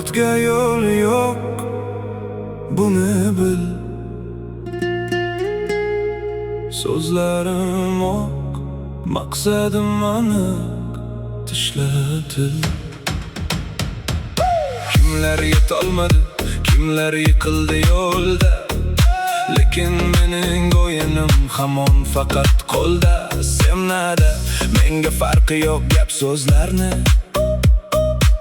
Ortga yo'l yo'q, buni bil. So'zlarim oq, maqsadim aniq, tishlatil. Kimlar yetolmadi, kimlar yiqildi yo'lda, lekin mening o'yinim hamon faqat qo'lda. Semnada menga farqi yo'q gap so'zlarni,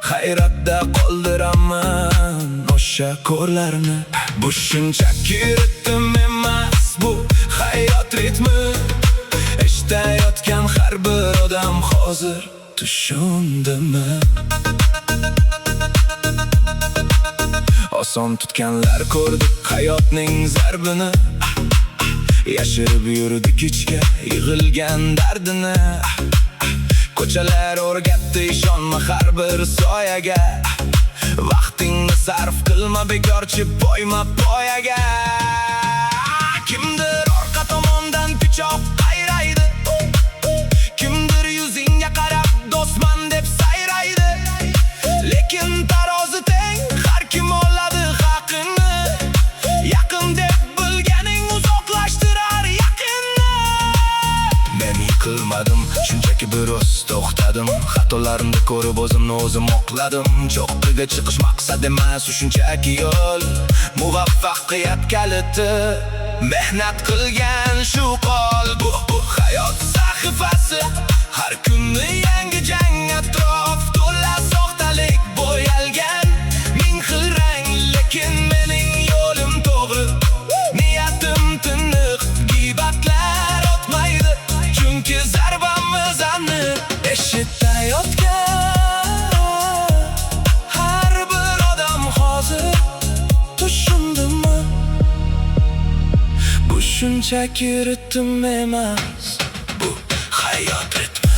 hayratda qoldiraman o'sha ko'rlarni. Bu shunchaki ritm emas, bu hayot ritmi. Eshitayotgan har bir odam hozir tushundimi? Oson tutganlar ko'rdi hayotning zarbini, yashirib yurdik ichga yig'ilgan dardini. Ko'chalar o'rgatdi ishonma har bir soyaga, vaqtingni sarf qilma bekorchi poyma poyaga. Kimdir orqa tomondan pichoq qayraydi, kimdir yuzingga qarab do'stman deb sayraydi. Lekin tarozi teng, har kim oladi haqini. Yaqin deb bilganing uzoqlashtirar yaqinni. Men yiqilmadim, shunchaki biroz to'xtadim. Xatolarimni ko'rib o'zimni o'zim oqladim. Cho'qqiga chiqish maqsad emas, u shunchaki yo'l. Muvaffaqiyat kaliti mehnat qilgan shu qol. Bu hayot sahifasi, har kunni yangi jang. Atrof to'la soxtalik bo'yalgan ming xil rang, lekin mening yo'lim to'g'ri, niyatim tiniq. G'iybatlar o'tmaydi, chunki zarbamiz aniq. Eshitayotgan har bir odam hozir tushundimi? Bu shunchaki ritm emas, bu hayot ritmi.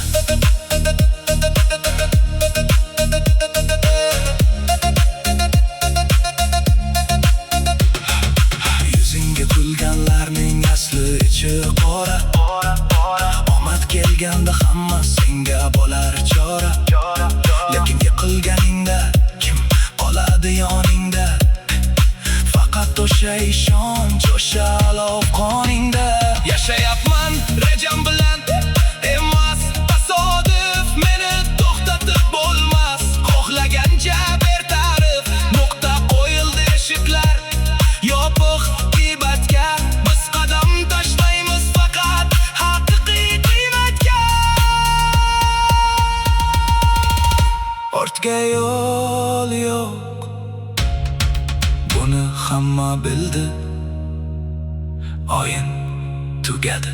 Yuzingga kulganlarning asli ichi qora. Omad kelganda hamma senga bo'lar chora. Lekin yiqilganingda kim qoladi yoningda? Faqat o'sha ishonch, o'sha olov qoningda. Yashayapman rejam bilan emas, tasodif meni to'xtatib bo'lmas. Xohlagancha ber ta'rif, nuqta qo'yildi eshiklar yopiq. G'iybatga biz qadam tashlaymiz faqat haqiqiy qiymatga. Ortga yo'l yo'q, buni hamma bildi. O'yin tugadi.